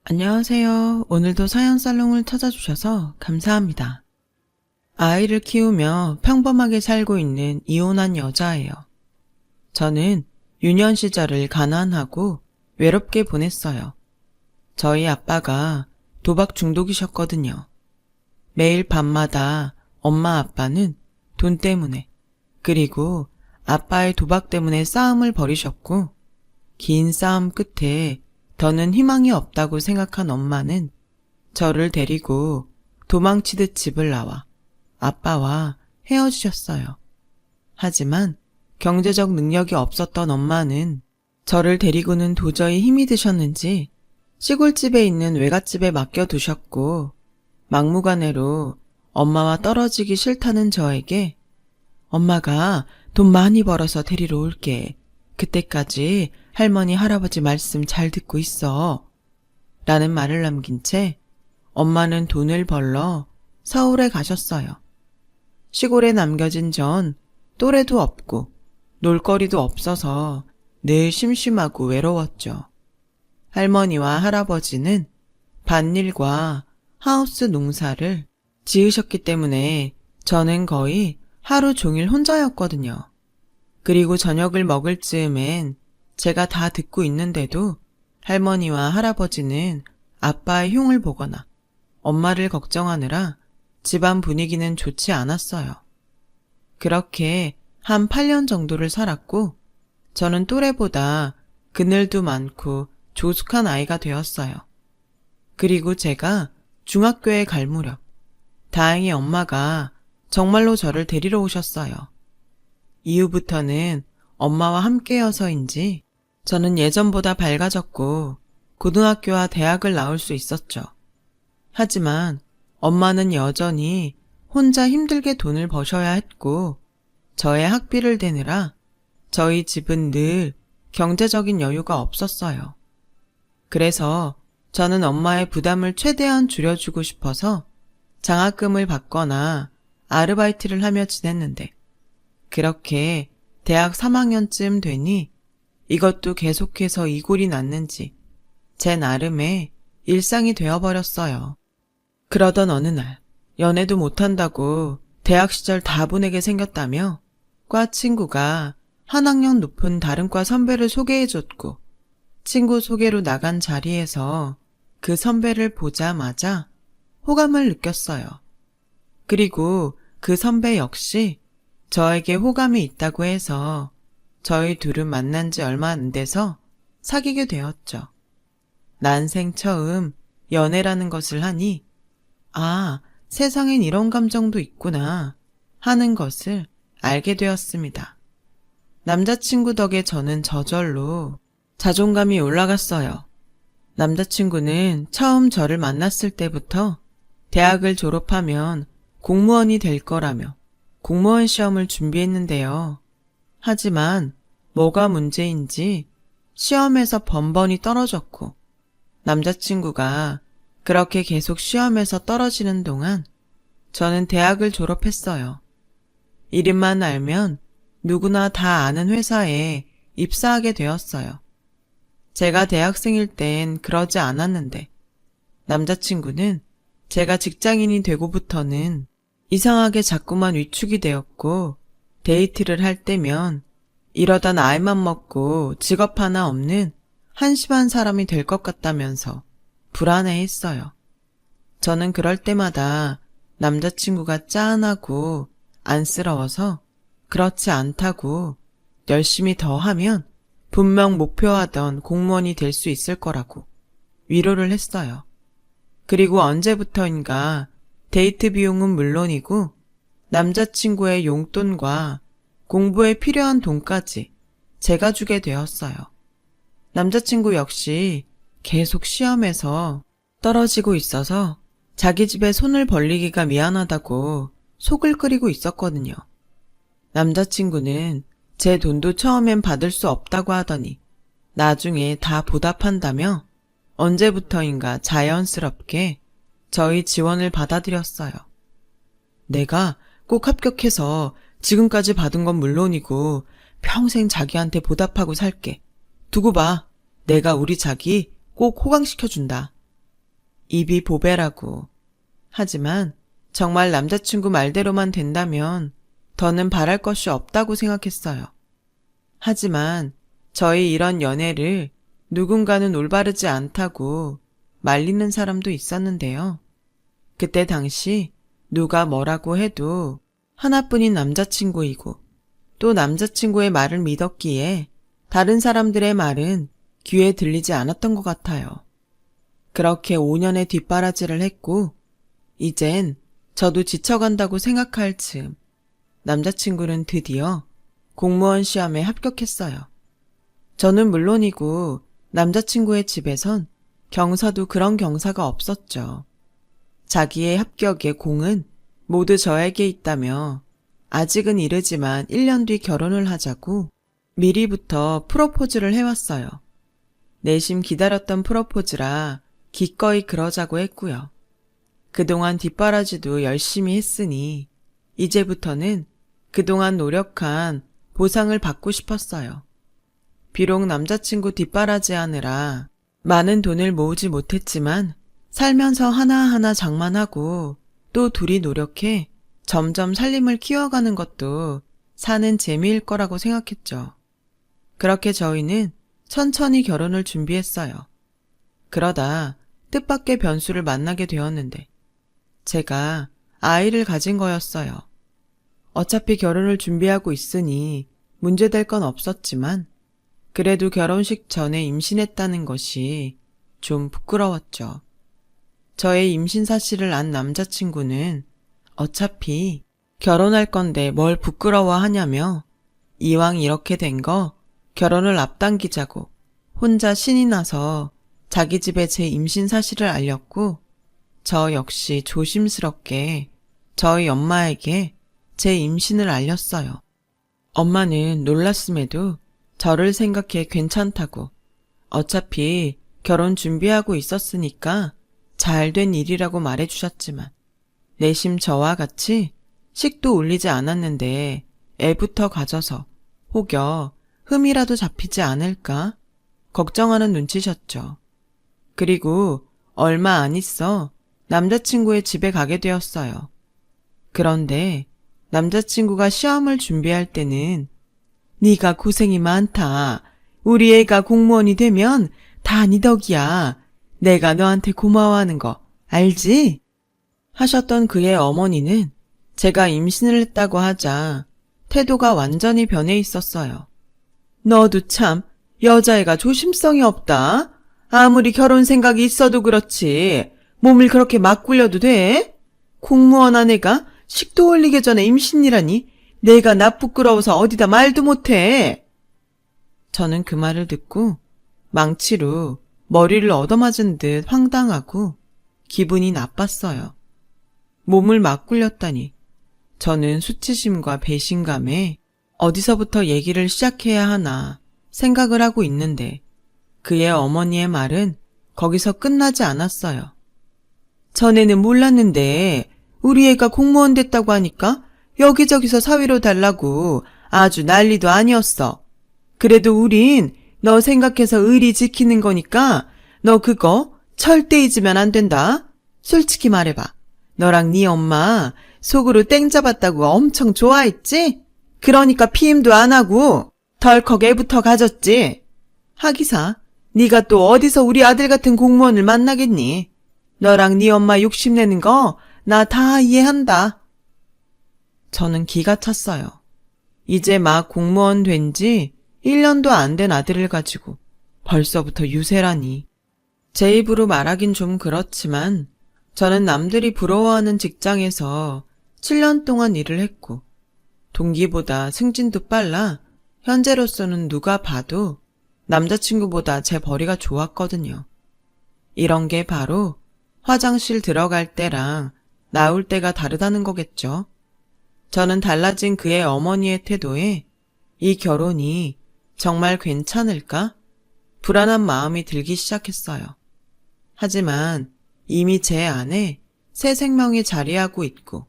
안녕하세요. 오늘도 사연 살롱을 찾아주셔서 감사합니다. 아이를 키우며 평범하게 살고 있는 이혼한 여자예요. 저는 유년 시절을 가난하고 외롭게 보냈어요. 저희 아빠가 도박 중독이셨거든요. 매일 밤마다 엄마 아빠는 돈 때문에 그리고 아빠의 도박 때문에 싸움을 벌이셨고 긴 싸움 끝에 더는 희망이 없다고 생각한 엄마는 저를 데리고 도망치듯 집을 나와 아빠와 헤어지셨어요. 하지만 경제적 능력이 없었던 엄마는 저를 데리고는 도저히 힘이 드셨는지 시골집에 있는 외갓집에 맡겨두셨고 막무가내로 엄마와 떨어지기 싫다는 저에게 엄마가 돈 많이 벌어서 데리러 올게. 그때까지 할머니, 할아버지 말씀 잘 듣고 있어. 라는 말을 남긴 채 엄마는 돈을 벌러 서울에 가셨어요. 시골에 남겨진 전 또래도 없고 놀거리도 없어서 늘 심심하고 외로웠죠. 할머니와 할아버지는 밭일과 하우스 농사를 지으셨기 때문에 저는 거의 하루 종일 혼자였거든요. 그리고 저녁을 먹을 즈음엔 제가 다 듣고 있는데도 할머니와 할아버지는 아빠의 흉을 보거나 엄마를 걱정하느라 집안 분위기는 좋지 않았어요. 그렇게 한 8년 정도를 살았고 저는 또래보다 그늘도 많고 조숙한 아이가 되었어요. 그리고 제가 중학교에 갈 무렵 다행히 엄마가 정말로 저를 데리러 오셨어요. 이후부터는 엄마와 함께여서인지 저는 예전보다 밝아졌고 고등학교와 대학을 나올 수 있었죠. 하지만 엄마는 여전히 혼자 힘들게 돈을 버셔야 했고 저의 학비를 대느라 저희 집은 늘 경제적인 여유가 없었어요. 그래서 저는 엄마의 부담을 최대한 줄여주고 싶어서 장학금을 받거나 아르바이트를 하며 지냈는데 그렇게 대학 3학년쯤 되니 이것도 계속해서 이골이 났는지 제 나름의 일상이 되어버렸어요. 그러던 어느 날 연애도 못한다고 대학 시절 다 보내게 생겼다며 과 친구가 한 학년 높은 다른 과 선배를 소개해줬고 친구 소개로 나간 자리에서 그 선배를 보자마자 호감을 느꼈어요. 그리고 그 선배 역시 저에게 호감이 있다고 해서 저희 둘은 만난 지 얼마 안 돼서 사귀게 되었죠. 난생 처음 연애라는 것을 하니 아, 세상엔 이런 감정도 있구나 하는 것을 알게 되었습니다. 남자친구 덕에 저는 저절로 자존감이 올라갔어요. 남자친구는 처음 저를 만났을 때부터 대학을 졸업하면 공무원이 될 거라며 공무원 시험을 준비했는데요. 하지만 뭐가 문제인지 시험에서 번번이 떨어졌고 남자친구가 그렇게 계속 시험에서 떨어지는 동안 저는 대학을 졸업했어요. 이름만 알면 누구나 다 아는 회사에 입사하게 되었어요. 제가 대학생일 땐 그러지 않았는데 남자친구는 제가 직장인이 되고부터는 이상하게 자꾸만 위축이 되었고 데이트를 할 때면 이러다 나이만 먹고 직업 하나 없는 한심한 사람이 될 것 같다면서 불안해했어요. 저는 그럴 때마다 남자친구가 짠하고 안쓰러워서 그렇지 않다고 열심히 더 하면 분명 목표하던 공무원이 될 수 있을 거라고 위로를 했어요. 그리고 언제부터인가 데이트 비용은 물론이고 남자친구의 용돈과 공부에 필요한 돈까지 제가 주게 되었어요. 남자친구 역시 계속 시험에서 떨어지고 있어서 자기 집에 손을 벌리기가 미안하다고 속을 끓이고 있었거든요. 남자친구는 제 돈도 처음엔 받을 수 없다고 하더니 나중에 다 보답한다며 언제부터인가 자연스럽게 저희 지원을 받아들였어요. 내가 꼭 합격해서 지금까지 받은 건 물론이고 평생 자기한테 보답하고 살게. 두고 봐. 내가 우리 자기 꼭 호강시켜준다. 입이 보배라고. 하지만 정말 남자친구 말대로만 된다면 더는 바랄 것이 없다고 생각했어요. 하지만 저희 이런 연애를 누군가는 올바르지 않다고 말리는 사람도 있었는데요. 그때 당시 누가 뭐라고 해도 하나뿐인 남자친구이고 또 남자친구의 말을 믿었기에 다른 사람들의 말은 귀에 들리지 않았던 것 같아요. 그렇게 5년의 뒷바라지를 했고 이젠 저도 지쳐간다고 생각할 즈음 남자친구는 드디어 공무원 시험에 합격했어요. 저는 물론이고 남자친구의 집에선 경사도 그런 경사가 없었죠. 자기의 합격의 공은 모두 저에게 있다며 아직은 이르지만 1년 뒤 결혼을 하자고 미리부터 프로포즈를 해왔어요. 내심 기다렸던 프로포즈라 기꺼이 그러자고 했고요. 그동안 뒷바라지도 열심히 했으니 이제부터는 그동안 노력한 보상을 받고 싶었어요. 비록 남자친구 뒷바라지 하느라 많은 돈을 모으지 못했지만 살면서 하나하나 장만하고 또 둘이 노력해 점점 살림을 키워가는 것도 사는 재미일 거라고 생각했죠. 그렇게 저희는 천천히 결혼을 준비했어요. 그러다 뜻밖의 변수를 만나게 되었는데 제가 아이를 가진 거였어요. 어차피 결혼을 준비하고 있으니 문제될 건 없었지만 그래도 결혼식 전에 임신했다는 것이 좀 부끄러웠죠. 저의 임신 사실을 안 남자친구는 어차피 결혼할 건데 뭘 부끄러워하냐며 이왕 이렇게 된 거 결혼을 앞당기자고 혼자 신이 나서 자기 집에 제 임신 사실을 알렸고 저 역시 조심스럽게 저희 엄마에게 제 임신을 알렸어요. 엄마는 놀랐음에도 저를 생각해 괜찮다고 어차피 결혼 준비하고 있었으니까 잘 된 일이라고 말해주셨지만 내심 저와 같이 식도 올리지 않았는데 애부터 가져서 혹여 흠이라도 잡히지 않을까 걱정하는 눈치셨죠. 그리고 얼마 안 있어 남자친구의 집에 가게 되었어요. 그런데 남자친구가 시험을 준비할 때는 네가 고생이 많다. 우리 애가 공무원이 되면 다 네 덕이야. 내가 너한테 고마워하는 거 알지? 하셨던 그의 어머니는 제가 임신을 했다고 하자 태도가 완전히 변해 있었어요. 너도 참 여자애가 조심성이 없다. 아무리 결혼 생각이 있어도 그렇지 몸을 그렇게 막 굴려도 돼? 공무원 아내가 식도 올리기 전에 임신이라니 내가 나 부끄러워서 어디다 말도 못해. 저는 그 말을 듣고 망치로 머리를 얻어맞은 듯 황당하고 기분이 나빴어요. 몸을 막 굴렸다니 저는 수치심과 배신감에 어디서부터 얘기를 시작해야 하나 생각을 하고 있는데 그의 어머니의 말은 거기서 끝나지 않았어요. 전에는 몰랐는데 우리 애가 공무원 됐다고 하니까 여기저기서 사위로 달라고 아주 난리도 아니었어. 그래도 우린 너 생각해서 의리 지키는 거니까 너 그거 절대 잊으면 안 된다. 솔직히 말해봐. 너랑 네 엄마 속으로 땡 잡았다고 엄청 좋아했지? 그러니까 피임도 안 하고 덜컥 애부터 가졌지. 하기사 네가 또 어디서 우리 아들 같은 공무원을 만나겠니? 너랑 네 엄마 욕심내는 거 나 다 이해한다. 저는 기가 찼어요. 이제 막 공무원 된 지 1년도 안 된 아들을 가지고 벌써부터 유세라니. 제 입으로 말하긴 좀 그렇지만 저는 남들이 부러워하는 직장에서 7년 동안 일을 했고 동기보다 승진도 빨라 현재로서는 누가 봐도 남자친구보다 제 벌이가 좋았거든요. 이런 게 바로 화장실 들어갈 때랑 나올 때가 다르다는 거겠죠. 저는 달라진 그의 어머니의 태도에 이 결혼이 정말 괜찮을까? 불안한 마음이 들기 시작했어요. 하지만 이미 제 안에 새 생명이 자리하고 있고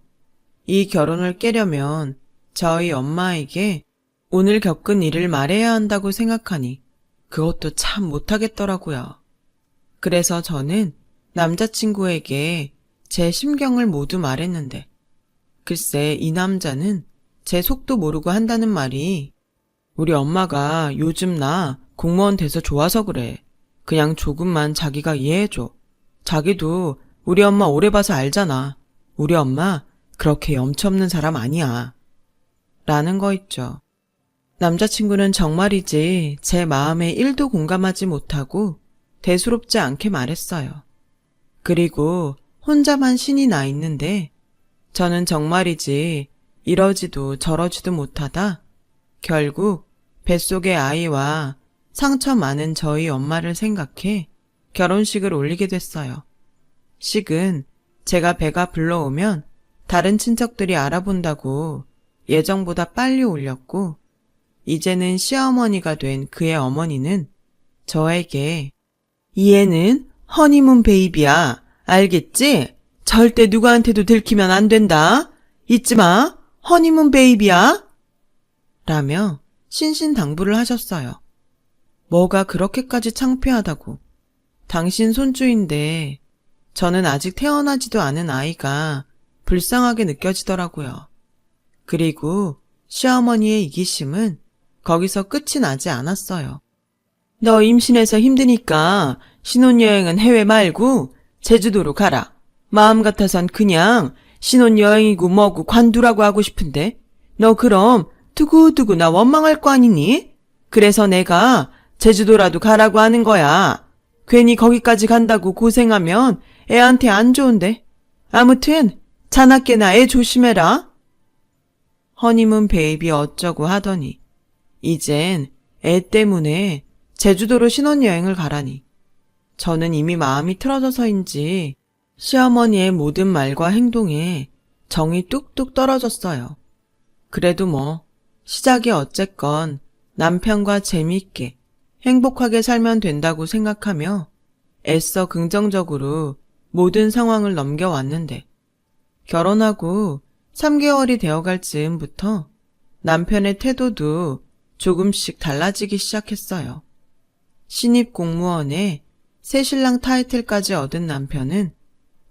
이 결혼을 깨려면 저희 엄마에게 오늘 겪은 일을 말해야 한다고 생각하니 그것도 참 못하겠더라고요. 그래서 저는 남자친구에게 제 심경을 모두 말했는데, 글쎄 이 남자는 제 속도 모르고 한다는 말이 우리 엄마가 요즘 나 공무원 돼서 좋아서 그래. 그냥 조금만 자기가 이해해줘. 자기도 우리 엄마 오래 봐서 알잖아. 우리 엄마 그렇게 염치 없는 사람 아니야. 라는 거 있죠. 남자친구는 정말이지 제 마음에 1도 공감하지 못하고 대수롭지 않게 말했어요. 그리고 혼자만 신이 나 있는데 저는 정말이지 이러지도 저러지도 못하다 결국 뱃속의 아이와 상처 많은 저희 엄마를 생각해 결혼식을 올리게 됐어요. 식은 제가 배가 불러오면 다른 친척들이 알아본다고 예정보다 빨리 올렸고, 이제는 시어머니가 된 그의 어머니는 저에게 이 애는 허니문 베이비야. 알겠지? 절대 누구한테도 들키면 안 된다. 잊지 마. 허니문 베이비야. 라며 신신당부를 하셨어요. 뭐가 그렇게까지 창피하다고. 당신 손주인데 저는 아직 태어나지도 않은 아이가 불쌍하게 느껴지더라고요. 그리고 시어머니의 이기심은 거기서 끝이 나지 않았어요. 너 임신해서 힘드니까 신혼여행은 해외 말고 제주도로 가라. 마음 같아선 그냥 신혼여행이고 뭐고 관두라고 하고 싶은데 너 그럼 두고두고 나 원망할 거 아니니? 그래서 내가 제주도라도 가라고 하는 거야. 괜히 거기까지 간다고 고생하면 애한테 안 좋은데. 아무튼 자나깨나 애 조심해라. 허니문 베이비 어쩌고 하더니 이젠 애 때문에 제주도로 신혼여행을 가라니. 저는 이미 마음이 틀어져서인지 시어머니의 모든 말과 행동에 정이 뚝뚝 떨어졌어요. 그래도 뭐 시작이 어쨌건 남편과 재미있게 행복하게 살면 된다고 생각하며 애써 긍정적으로 모든 상황을 넘겨왔는데 결혼하고 3개월이 되어갈 즈음부터 남편의 태도도 조금씩 달라지기 시작했어요. 신입 공무원에 새신랑 타이틀까지 얻은 남편은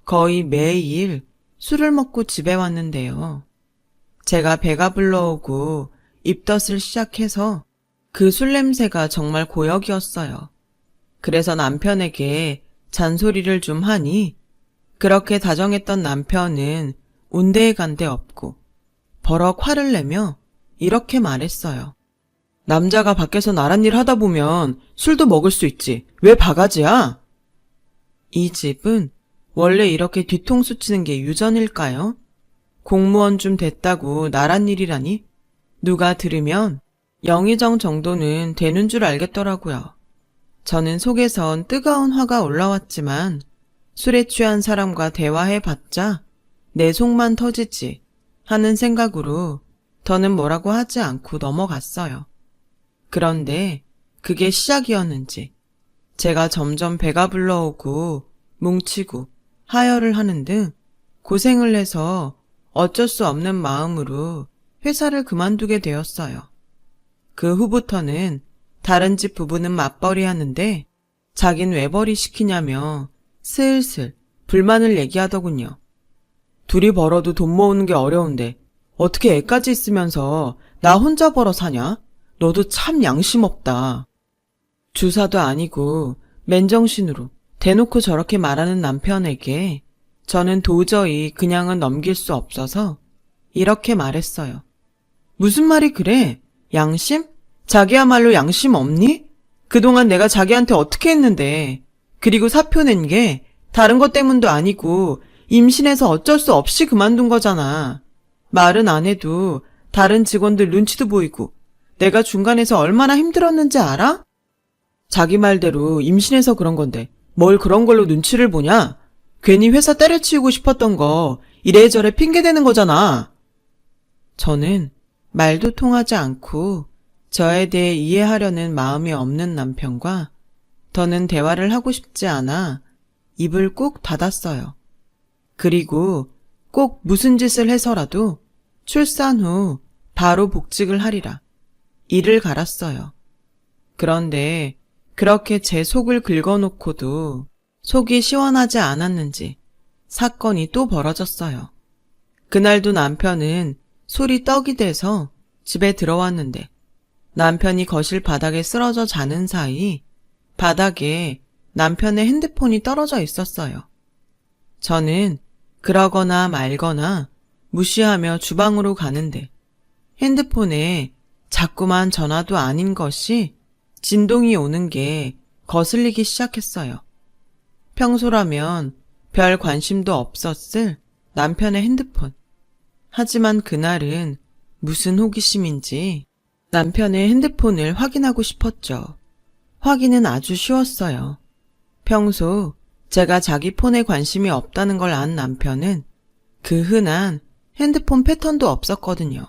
거의 매일 술을 먹고 집에 왔는데요. 제가 배가 불러오고 입덧을 시작해서 그 술 냄새가 정말 고역이었어요. 그래서 남편에게 잔소리를 좀 하니 그렇게 다정했던 남편은 온데간데 없고 버럭 화를 내며 이렇게 말했어요. 남자가 밖에서 나란 일 하다 보면 술도 먹을 수 있지. 왜 바가지야? 이 집은 원래 이렇게 뒤통수 치는 게 유전일까요? 공무원 좀 됐다고 나란 일이라니? 누가 들으면 영의정 정도는 되는 줄 알겠더라고요. 저는 속에선 뜨거운 화가 올라왔지만 술에 취한 사람과 대화해봤자 내 속만 터지지 하는 생각으로 더는 뭐라고 하지 않고 넘어갔어요. 그런데 그게 시작이었는지 제가 점점 배가 불러오고 뭉치고 하혈을 하는 등 고생을 해서 어쩔 수 없는 마음으로 회사를 그만두게 되었어요. 그 후부터는 다른 집 부부는 맞벌이 하는데 자긴 외벌이 시키냐며 슬슬 불만을 얘기하더군요. 둘이 벌어도 돈 모으는 게 어려운데 어떻게 애까지 있으면서 나 혼자 벌어 사냐? 너도 참 양심 없다. 주사도 아니고 맨정신으로 대놓고 저렇게 말하는 남편에게 저는 도저히 그냥은 넘길 수 없어서 이렇게 말했어요. 무슨 말이 그래? 양심? 자기야말로 양심 없니? 그동안 내가 자기한테 어떻게 했는데. 그리고 사표 낸 게 다른 것 때문도 아니고 임신해서 어쩔 수 없이 그만둔 거잖아. 말은 안 해도 다른 직원들 눈치도 보이고 내가 중간에서 얼마나 힘들었는지 알아? 자기 말대로 임신해서 그런 건데 뭘 그런 걸로 눈치를 보냐? 괜히 회사 때려치우고 싶었던 거 이래저래 핑계대는 거잖아. 저는 말도 통하지 않고 저에 대해 이해하려는 마음이 없는 남편과 더는 대화를 하고 싶지 않아 입을 꾹 닫았어요. 그리고 꼭 무슨 짓을 해서라도 출산 후 바로 복직을 하리라. 이를 갈았어요. 그런데 그렇게 제 속을 긁어놓고도 속이 시원하지 않았는지 사건이 또 벌어졌어요. 그날도 남편은 술이 떡이 돼서 집에 들어왔는데 남편이 거실 바닥에 쓰러져 자는 사이 바닥에 남편의 핸드폰이 떨어져 있었어요. 저는 그러거나 말거나 무시하며 주방으로 가는데 핸드폰에 자꾸만 전화도 아닌 것이 진동이 오는 게 거슬리기 시작했어요. 평소라면 별 관심도 없었을 남편의 핸드폰. 하지만 그날은 무슨 호기심인지 남편의 핸드폰을 확인하고 싶었죠. 확인은 아주 쉬웠어요. 평소 제가 자기 폰에 관심이 없다는 걸 안 남편은 그 흔한 핸드폰 패턴도 없었거든요.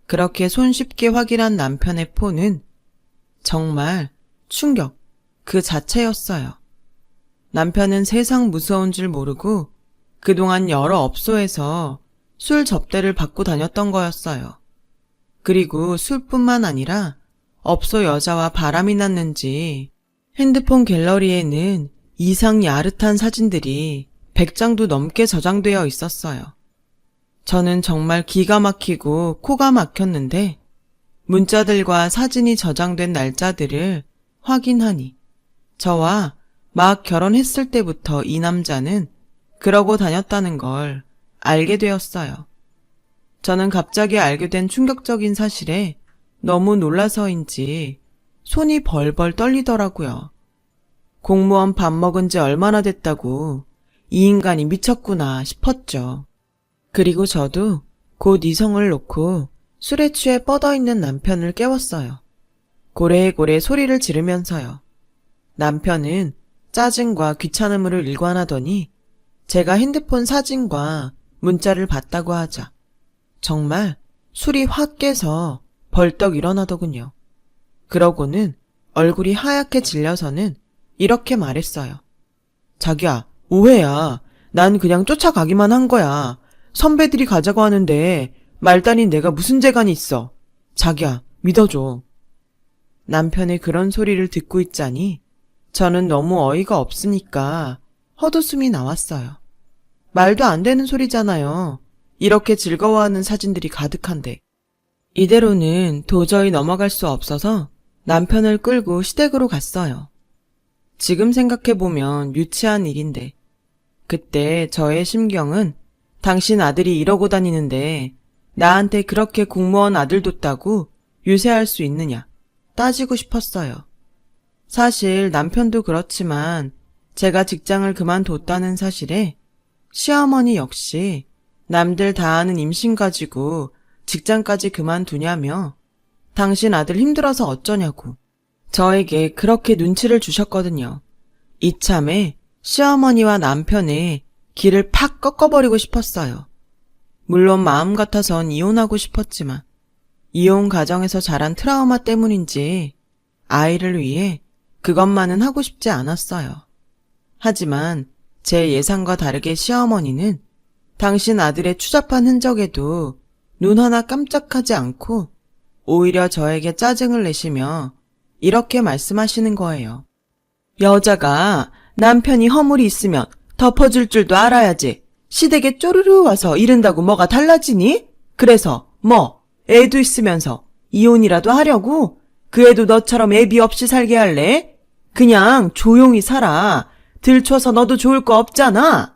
그렇게 손쉽게 확인한 남편의 폰은 정말 충격 그 자체였어요. 남편은 세상 무서운 줄 모르고 그동안 여러 업소에서 술 접대를 받고 다녔던 거였어요. 그리고 술뿐만 아니라 업소 여자와 바람이 났는지 핸드폰 갤러리에는 이상 야릇한 사진들이 100장도 넘게 저장되어 있었어요. 저는 정말 기가 막히고 코가 막혔는데 문자들과 사진이 저장된 날짜들을 확인하니 저와 막 결혼했을 때부터 이 남자는 그러고 다녔다는 걸 알게 되었어요. 저는 갑자기 알게 된 충격적인 사실에 너무 놀라서인지 손이 벌벌 떨리더라고요. 공무원 밥 먹은 지 얼마나 됐다고 이 인간이 미쳤구나 싶었죠. 그리고 저도 곧 이성을 놓고 술에 취해 뻗어있는 남편을 깨웠어요. 고래고래 소리를 지르면서요. 남편은 짜증과 귀찮음을 일관하더니 제가 핸드폰 사진과 문자를 봤다고 하자 정말 술이 확 깨서 벌떡 일어나더군요. 그러고는 얼굴이 하얗게 질려서는 이렇게 말했어요. 자기야, 오해야. 난 그냥 쫓아가기만 한 거야. 선배들이 가자고 하는데 말단인 내가 무슨 재간이 있어. 자기야, 믿어줘. 남편의 그런 소리를 듣고 있자니 저는 너무 어이가 없으니까 헛웃음이 나왔어요. 말도 안 되는 소리잖아요. 이렇게 즐거워하는 사진들이 가득한데. 이대로는 도저히 넘어갈 수 없어서 남편을 끌고 시댁으로 갔어요. 지금 생각해보면 유치한 일인데 그때 저의 심경은 당신 아들이 이러고 다니는데 나한테 그렇게 공무원 아들 뒀다고 유세할 수 있느냐 따지고 싶었어요. 사실 남편도 그렇지만 제가 직장을 그만뒀다는 사실에 시어머니 역시 남들 다 아는 임신 가지고 직장까지 그만두냐며 당신 아들 힘들어서 어쩌냐고 저에게 그렇게 눈치를 주셨거든요. 이참에 시어머니와 남편의 길을 팍 꺾어버리고 싶었어요. 물론 마음 같아선 이혼하고 싶었지만 이혼 가정에서 자란 트라우마 때문인지 아이를 위해 그것만은 하고 싶지 않았어요. 하지만 제 예상과 다르게 시어머니는 당신 아들의 추잡한 흔적에도 눈 하나 깜짝하지 않고 오히려 저에게 짜증을 내시며 이렇게 말씀하시는 거예요. 여자가 남편이 허물이 있으면 덮어줄 줄도 알아야지. 시댁에 쪼르르 와서 이른다고 뭐가 달라지니? 그래서 뭐 애도 있으면서 이혼이라도 하려고? 그 애도 너처럼 애비 없이 살게 할래? 그냥 조용히 살아. 들춰서 너도 좋을 거 없잖아.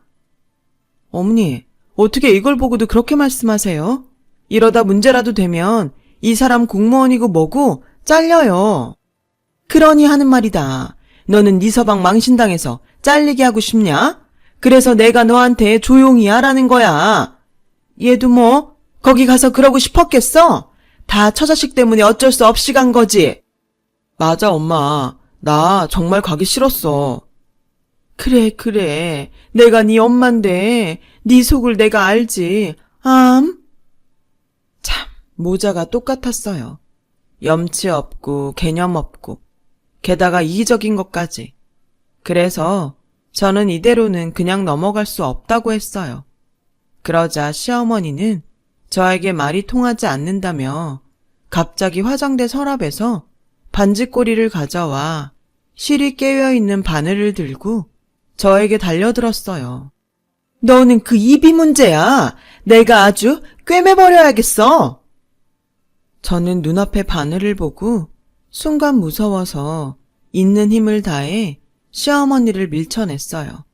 어머니, 어떻게 이걸 보고도 그렇게 말씀하세요? 이러다 문제라도 되면 이 사람 공무원이고 뭐고 잘려요. 그러니 하는 말이다. 너는 네 서방 망신당해서 잘리게 하고 싶냐? 그래서 내가 너한테 조용히 하라는 거야. 얘도 뭐 거기 가서 그러고 싶었겠어? 다 처자식 때문에 어쩔 수 없이 간 거지. 맞아, 엄마. 나 정말 가기 싫었어. 그래. 내가 네 엄만데 네 속을 내가 알지. 참, 모자가 똑같았어요. 염치 없고 개념 없고 게다가 이기적인 것까지. 그래서 저는 이대로는 그냥 넘어갈 수 없다고 했어요. 그러자 시어머니는 저에게 말이 통하지 않는다며 갑자기 화장대 서랍에서 반지꼬리를 가져와 실이 깨어있는 바늘을 들고 저에게 달려들었어요. 너는 그 입이 문제야. 내가 아주 꿰매버려야겠어. 저는 눈앞에 바늘을 보고 순간 무서워서 있는 힘을 다해 시어머니를 밀쳐냈어요.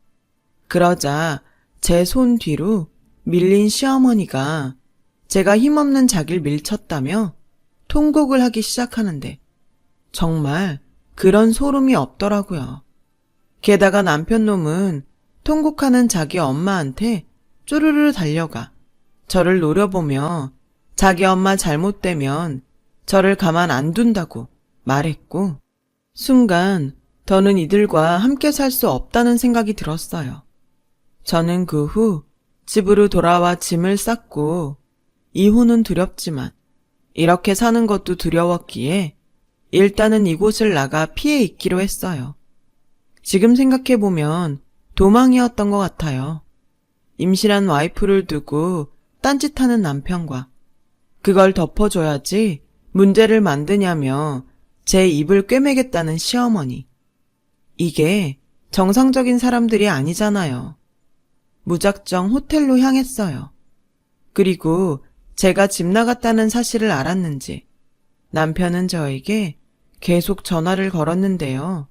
그러자 제 손 뒤로 밀린 시어머니가 제가 힘없는 자기를 밀쳤다며 통곡을 하기 시작하는데 정말 그런 소름이 없더라고요. 게다가 남편 놈은 통곡하는 자기 엄마한테 쪼르르 달려가 저를 노려보며 자기 엄마 잘못되면 저를 가만 안 둔다고 말했고 순간 더는 이들과 함께 살 수 없다는 생각이 들었어요. 저는 그 후 집으로 돌아와 짐을 쌌고 이혼은 두렵지만 이렇게 사는 것도 두려웠기에 일단은 이곳을 나가 피해 있기로 했어요. 지금 생각해보면 도망이었던 것 같아요. 임신한 와이프를 두고 딴짓하는 남편과 그걸 덮어줘야지 문제를 만드냐며 제 입을 꿰매겠다는 시어머니. 이게 정상적인 사람들이 아니잖아요. 무작정 호텔로 향했어요. 그리고 제가 집 나갔다는 사실을 알았는지 남편은 저에게 계속 전화를 걸었는데요.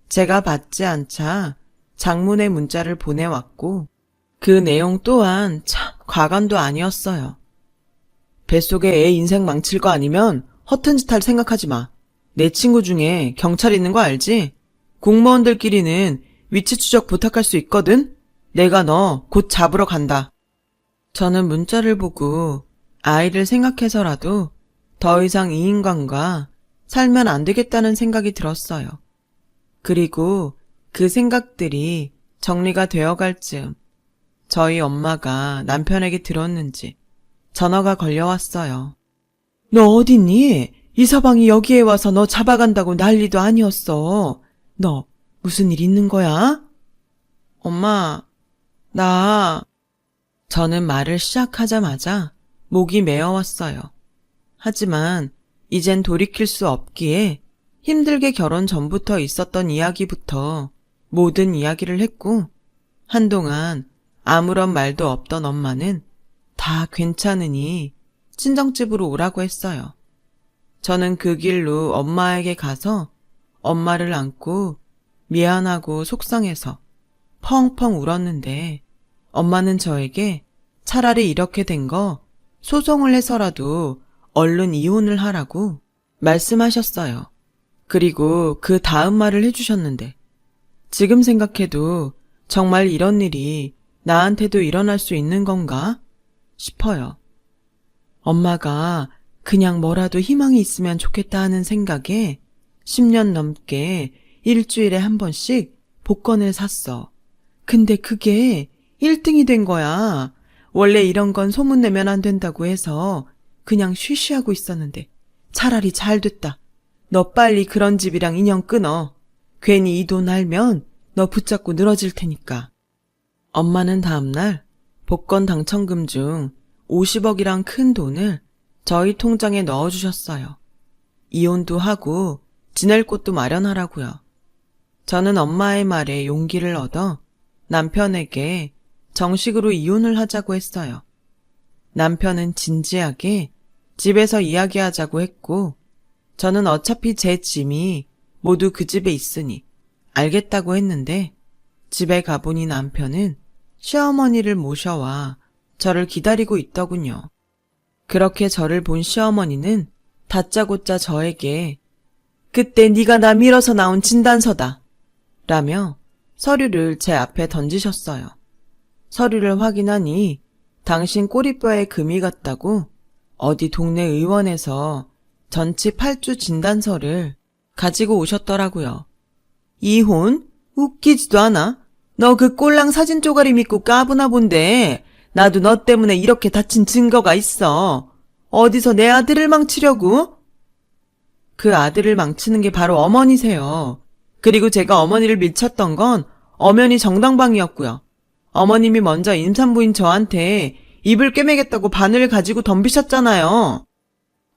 제가 받지 않자 장문의 문자를 보내왔고 그 내용 또한 참 과감도 아니었어요. 뱃속에 애 인생 망칠 거 아니면 허튼 짓 할 생각하지 마. 내 친구 중에 경찰 있는 거 알지? 공무원들끼리는 위치 추적 부탁할 수 있거든? 내가 너 곧 잡으러 간다. 저는 문자를 보고 아이를 생각해서라도 더 이상 이 인간과 살면 안 되겠다는 생각이 들었어요. 그리고 그 생각들이 정리가 되어갈 즈음 저희 엄마가 남편에게 들었는지 전화가 걸려왔어요. 너 어딨니? 이 서방이 여기에 와서 너 잡아간다고 난리도 아니었어. 너 무슨 일 있는 거야? 엄마, 저는 말을 시작하자마자 목이 메어왔어요. 하지만 이젠 돌이킬 수 없기에 힘들게 결혼 전부터 있었던 이야기부터 모든 이야기를 했고 한동안 아무런 말도 없던 엄마는 다 괜찮으니 친정집으로 오라고 했어요. 저는 그 길로 엄마에게 가서 엄마를 안고 미안하고 속상해서 펑펑 울었는데 엄마는 저에게 차라리 이렇게 된 거 소송을 해서라도 얼른 이혼을 하라고 말씀하셨어요. 그리고 그 다음 말을 해주셨는데 지금 생각해도 정말 이런 일이 나한테도 일어날 수 있는 건가 싶어요. 엄마가 그냥 뭐라도 희망이 있으면 좋겠다 하는 생각에 10년 넘게 일주일에 한 번씩 복권을 샀어. 근데 그게 1등이 된 거야. 원래 이런 건 소문내면 안 된다고 해서 그냥 쉬쉬하고 있었는데 차라리 잘 됐다. 너 빨리 그런 집이랑 인연 끊어. 괜히 이 돈 알면 너 붙잡고 늘어질 테니까. 엄마는 다음날 복권 당첨금 중 50억이란 큰 돈을 저희 통장에 넣어주셨어요. 이혼도 하고 지낼 곳도 마련하라고요. 저는 엄마의 말에 용기를 얻어 남편에게 정식으로 이혼을 하자고 했어요. 남편은 진지하게 집에서 이야기하자고 했고 저는 어차피 제 짐이 모두 그 집에 있으니 알겠다고 했는데 집에 가보니 남편은 시어머니를 모셔와 저를 기다리고 있더군요. 그렇게 저를 본 시어머니는 다짜고짜 저에게 그때 네가 나 밀어서 나온 진단서다 라며 서류를 제 앞에 던지셨어요. 서류를 확인하니 당신 꼬리뼈에 금이 갔다고 어디 동네 의원에서 전치 8주 진단서를 가지고 오셨더라고요. 이혼? 웃기지도 않아? 너 그 꼴랑 사진 쪼가리 믿고 까부나 본데 나도 너 때문에 이렇게 다친 증거가 있어. 어디서 내 아들을 망치려고? 그 아들을 망치는 게 바로 어머니세요. 그리고 제가 어머니를 밀쳤던 건 엄연히 정당방위였고요. 어머님이 먼저 임산부인 저한테 입을 꿰매겠다고 바늘을 가지고 덤비셨잖아요.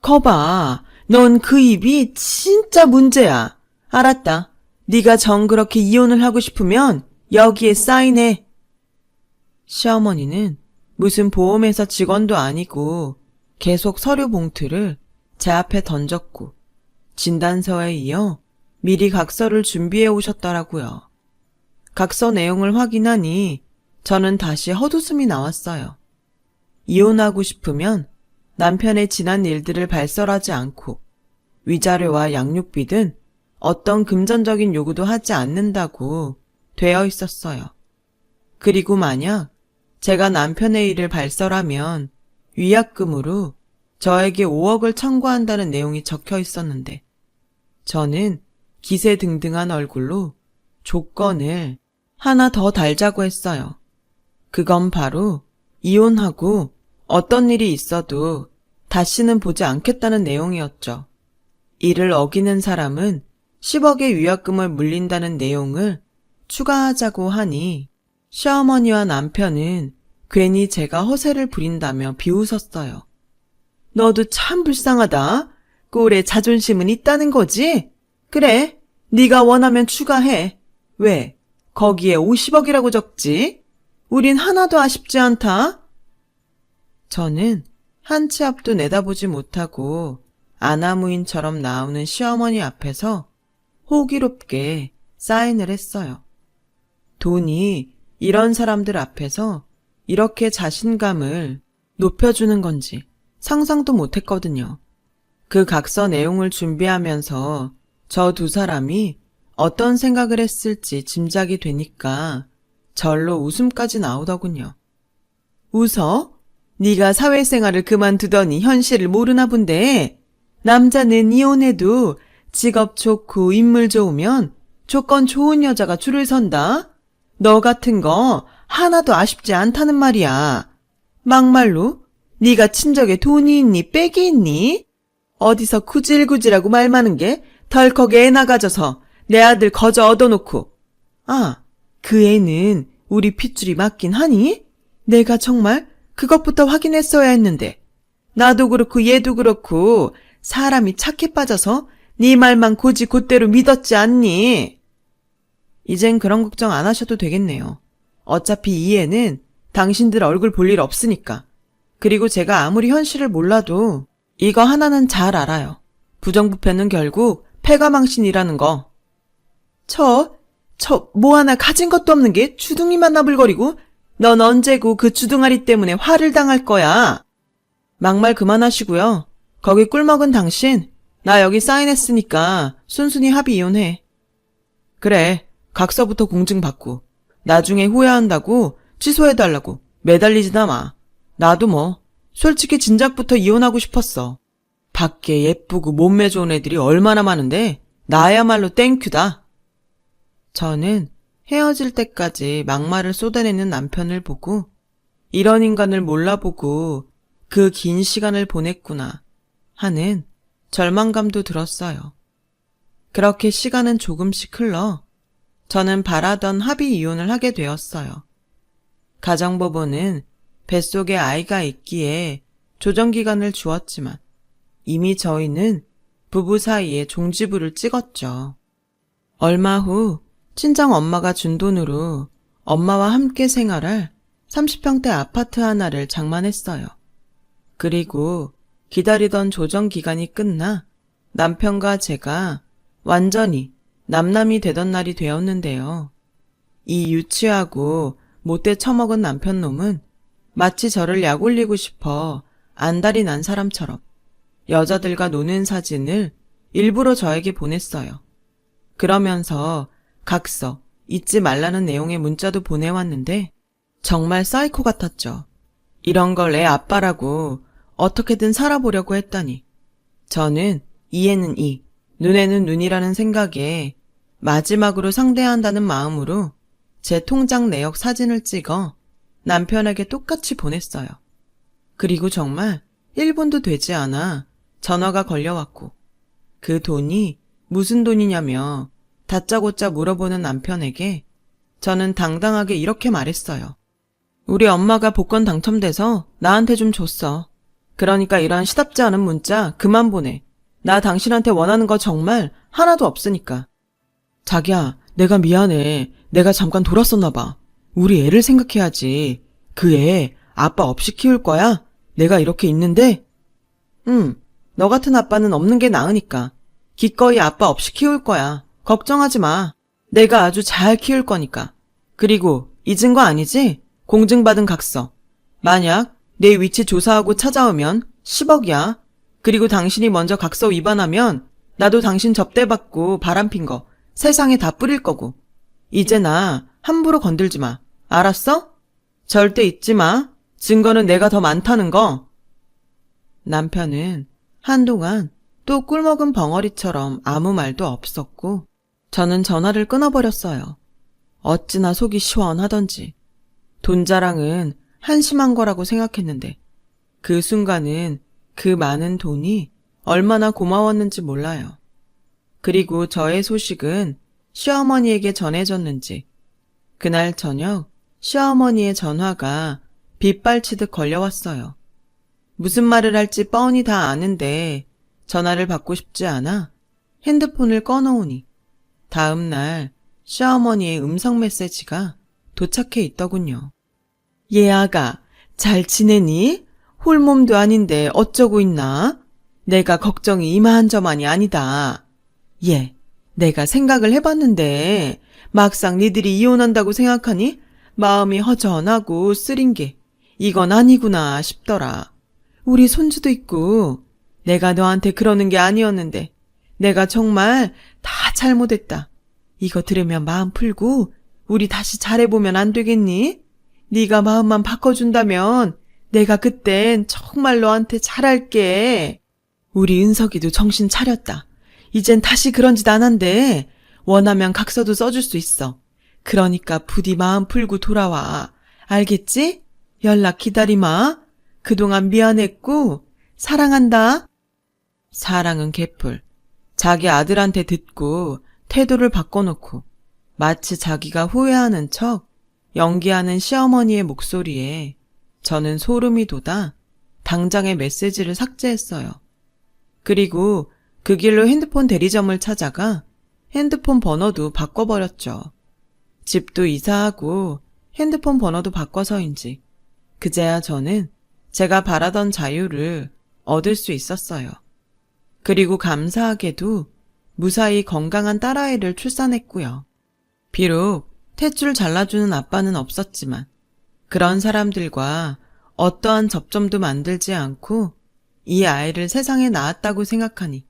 거봐, 넌 그 입이 진짜 문제야. 알았다. 네가 정 그렇게 이혼을 하고 싶으면 여기에 사인해. 시어머니는 무슨 보험회사 직원도 아니고 계속 서류 봉투를 제 앞에 던졌고 진단서에 이어 미리 각서를 준비해 오셨더라고요. 각서 내용을 확인하니 저는 다시 헛웃음이 나왔어요. 이혼하고 싶으면 남편의 지난 일들을 발설하지 않고 위자료와 양육비 등 어떤 금전적인 요구도 하지 않는다고 되어 있었어요. 그리고 만약 제가 남편의 일을 발설하면 위약금으로 저에게 5억을 청구한다는 내용이 적혀 있었는데 저는 기세등등한 얼굴로 조건을 하나 더 달자고 했어요. 그건 바로 이혼하고 어떤 일이 있어도 다시는 보지 않겠다는 내용이었죠. 이를 어기는 사람은 10억의 위약금을 물린다는 내용을 추가하자고 하니 시어머니와 남편은 괜히 제가 허세를 부린다며 비웃었어요. 너도 참 불쌍하다. 꼴에 자존심은 있다는 거지? 그래, 네가 원하면 추가해. 왜? 거기에 50억이라고 적지? 우린 하나도 아쉽지 않다. 저는 한 치 앞도 내다보지 못하고 아나무인처럼 나오는 시어머니 앞에서 호기롭게 사인을 했어요. 돈이 이런 사람들 앞에서 이렇게 자신감을 높여주는 건지 상상도 못했거든요. 그 각서 내용을 준비하면서 저 두 사람이 어떤 생각을 했을지 짐작이 되니까 절로 웃음까지 나오더군요. 웃어? 네가 사회생활을 그만두더니 현실을 모르나 본데 남자는 이혼해도 직업 좋고 인물 좋으면 조건 좋은 여자가 줄을 선다. 너 같은 거 하나도 아쉽지 않다는 말이야. 막말로 네가 친정에 돈이 있니 빽이 있니? 어디서 구질구질하고 말 많은 게 덜컥 애 나가져서 내 아들 거저 얻어놓고. 아, 그 애는 우리 핏줄이 맞긴 하니? 내가 정말 그것부터 확인했어야 했는데. 나도 그렇고 얘도 그렇고 사람이 착해 빠져서 네 말만 고지 곧대로 믿었지 않니? 이젠 그런 걱정 안 하셔도 되겠네요. 어차피 이 애는 당신들 얼굴 볼 일 없으니까. 그리고 제가 아무리 현실을 몰라도 이거 하나는 잘 알아요. 부정부패는 결국 패가망신이라는 거. 저 뭐 하나 가진 것도 없는 게 주둥이만 나불거리고 넌 언제고 그 주둥아리 때문에 화를 당할 거야. 막말 그만하시고요. 거기 꿀먹은 당신, 나 여기 사인했으니까 순순히 합의 이혼해. 그래, 각서부터 공증받고 나중에 후회한다고 취소해달라고 매달리지나 마. 나도 뭐 솔직히 진작부터 이혼하고 싶었어. 밖에 예쁘고 몸매 좋은 애들이 얼마나 많은데 나야말로 땡큐다. 저는 헤어질 때까지 막말을 쏟아내는 남편을 보고 이런 인간을 몰라보고 그 긴 시간을 보냈구나 하는 절망감도 들었어요. 그렇게 시간은 조금씩 흘러 저는 바라던 합의 이혼을 하게 되었어요. 가정법원은 뱃속에 아이가 있기에 조정기간을 주었지만 이미 저희는 부부 사이에 종지부를 찍었죠. 얼마 후 친정 엄마가 준 돈으로 엄마와 함께 생활할 30평대 아파트 하나를 장만했어요. 그리고 기다리던 조정기간이 끝나 남편과 제가 완전히 남남이 되던 날이 되었는데요. 이 유치하고 못돼 처먹은 남편놈은 마치 저를 약올리고 싶어 안달이 난 사람처럼 여자들과 노는 사진을 일부러 저에게 보냈어요. 그러면서 각서, 잊지 말라는 내용의 문자도 보내왔는데 정말 사이코 같았죠. 이런 걸 애 아빠라고 어떻게든 살아보려고 했다니. 저는 이에는 이, 눈에는 눈이라는 생각에 마지막으로 상대한다는 마음으로 제 통장 내역 사진을 찍어 남편에게 똑같이 보냈어요. 그리고 정말 1분도 되지 않아 전화가 걸려왔고 그 돈이 무슨 돈이냐며 다짜고짜 물어보는 남편에게 저는 당당하게 이렇게 말했어요. 우리 엄마가 복권 당첨돼서 나한테 좀 줬어. 그러니까 이런 시답지 않은 문자 그만 보내. 나 당신한테 원하는 거 정말 하나도 없으니까. 자기야, 내가 미안해. 내가 잠깐 돌았었나 봐. 우리 애를 생각해야지. 그 애 아빠 없이 키울 거야? 내가 이렇게 있는데? 응, 너 같은 아빠는 없는 게 나으니까. 기꺼이 아빠 없이 키울 거야. 걱정하지 마. 내가 아주 잘 키울 거니까. 그리고 잊은 거 아니지? 공증받은 각서. 만약 내 위치 조사하고 찾아오면 10억이야. 그리고 당신이 먼저 각서 위반하면 나도 당신 접대받고 바람핀 거 세상에 다 뿌릴 거고. 이제 나 함부로 건들지 마. 알았어? 절대 잊지 마. 증거는 내가 더 많다는 거. 남편은 한동안 또 꿀먹은 벙어리처럼 아무 말도 없었고 저는 전화를 끊어버렸어요. 어찌나 속이 시원하던지. 돈 자랑은 한심한 거라고 생각했는데 그 순간은 그 많은 돈이 얼마나 고마웠는지 몰라요. 그리고 저의 소식은 시어머니에게 전해졌는지 그날 저녁 시어머니의 전화가 빗발치듯 걸려왔어요. 무슨 말을 할지 뻔히 다 아는데 전화를 받고 싶지 않아 핸드폰을 꺼놓으니 다음 날 시어머니의 음성 메시지가 도착해 있더군요. 얘아가 잘 지내니? 홀몸도 아닌데 어쩌고 있나? 내가 걱정이 이만저만이 아니다. 얘, 내가 생각을 해봤는데 막상 니들이 이혼한다고 생각하니 마음이 허전하고 쓰린 게 이건 아니구나 싶더라. 우리 손주도 있고 내가 너한테 그러는 게 아니었는데 내가 정말 다 잘못했다. 이거 들으면 마음 풀고 우리 다시 잘해보면 안 되겠니? 네가 마음만 바꿔준다면 내가 그땐 정말 너한테 잘할게. 우리 은석이도 정신 차렸다. 이젠 다시 그런 짓 안 한대. 원하면 각서도 써줄 수 있어. 그러니까 부디 마음 풀고 돌아와. 알겠지? 연락 기다리마. 그동안 미안했고 사랑한다. 사랑은 개뿔. 자기 아들한테 듣고 태도를 바꿔놓고 마치 자기가 후회하는 척 연기하는 시어머니의 목소리에 저는 소름이 돋아 당장에 메시지를 삭제했어요. 그리고 그 길로 핸드폰 대리점을 찾아가 핸드폰 번호도 바꿔버렸죠. 집도 이사하고 핸드폰 번호도 바꿔서인지 그제야 저는 제가 바라던 자유를 얻을 수 있었어요. 그리고 감사하게도 무사히 건강한 딸아이를 출산했고요. 비록 탯줄 잘라주는 아빠는 없었지만 그런 사람들과 어떠한 접점도 만들지 않고 이 아이를 세상에 낳았다고 생각하니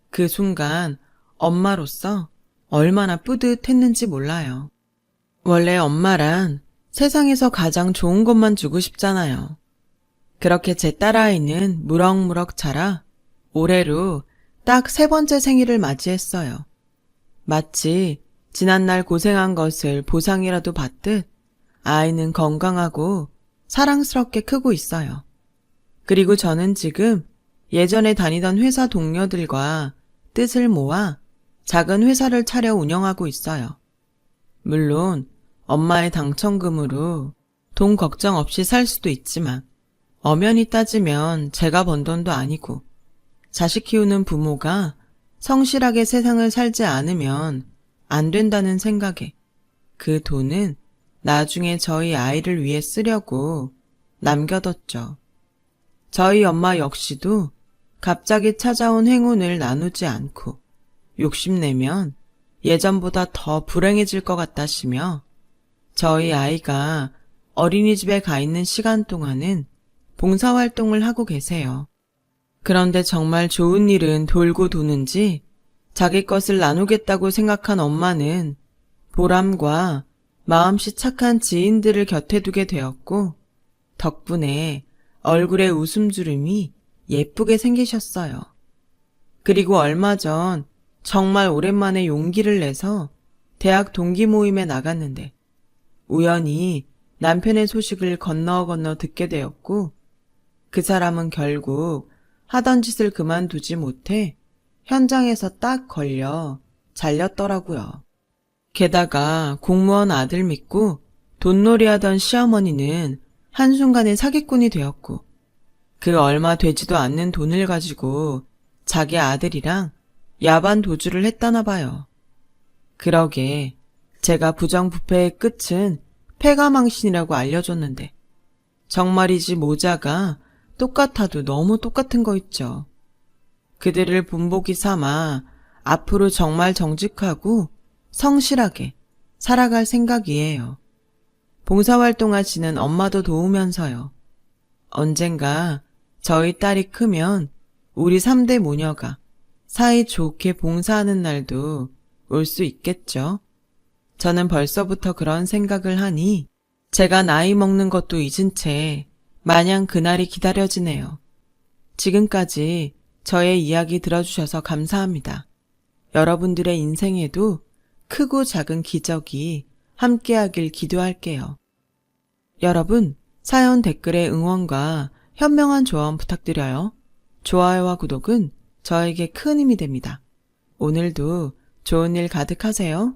그 순간 엄마로서 얼마나 뿌듯했는지 몰라요. 원래 엄마란 세상에서 가장 좋은 것만 주고 싶잖아요. 그렇게 제 딸아이는 무럭무럭 자라 올해로 딱 3번째 생일을 맞이했어요. 마치 지난날 고생한 것을 보상이라도 받듯 아이는 건강하고 사랑스럽게 크고 있어요. 그리고 저는 지금 예전에 다니던 회사 동료들과 뜻을 모아 작은 회사를 차려 운영하고 있어요. 물론 엄마의 당첨금으로 돈 걱정 없이 살 수도 있지만 엄연히 따지면 제가 번 돈도 아니고 자식 키우는 부모가 성실하게 세상을 살지 않으면 안 된다는 생각에 그 돈은 나중에 저희 아이를 위해 쓰려고 남겨뒀죠. 저희 엄마 역시도 갑자기 찾아온 행운을 나누지 않고 욕심내면 예전보다 더 불행해질 것 같다시며 저희 아이가 어린이집에 가 있는 시간 동안은 봉사활동을 하고 계세요. 그런데 정말 좋은 일은 돌고 도는지 자기 것을 나누겠다고 생각한 엄마는 보람과 마음씨 착한 지인들을 곁에 두게 되었고 덕분에 얼굴에 웃음주름이 예쁘게 생기셨어요. 그리고 얼마 전 정말 오랜만에 용기를 내서 대학 동기 모임에 나갔는데 우연히 남편의 소식을 건너 듣게 되었고 그 사람은 결국 하던 짓을 그만두지 못해 현장에서 딱 걸려 잘렸더라고요. 게다가 공무원 아들 믿고 돈놀이하던 시어머니는 한순간에 사기꾼이 되었고 그 얼마 되지도 않는 돈을 가지고 자기 아들이랑 야반 도주를 했다나 봐요. 그러게 제가 부정부패의 끝은 패가망신이라고 알려줬는데 정말이지 모자가 똑같아도 너무 똑같은 거 있죠. 그들을 본보기 삼아 앞으로 정말 정직하고 성실하게 살아갈 생각이에요. 봉사활동하시는 엄마도 도우면서요. 언젠가 저희 딸이 크면 우리 3대 모녀가 사이 좋게 봉사하는 날도 올 수 있겠죠. 저는 벌써부터 그런 생각을 하니 제가 나이 먹는 것도 잊은 채 마냥 그날이 기다려지네요. 지금까지 저의 이야기 들어주셔서 감사합니다. 여러분들의 인생에도 크고 작은 기적이 함께하길 기도할게요. 여러분, 사연 댓글에 응원과 현명한 조언 부탁드려요. 좋아요와 구독은 저에게 큰 힘이 됩니다. 오늘도 좋은 일 가득하세요.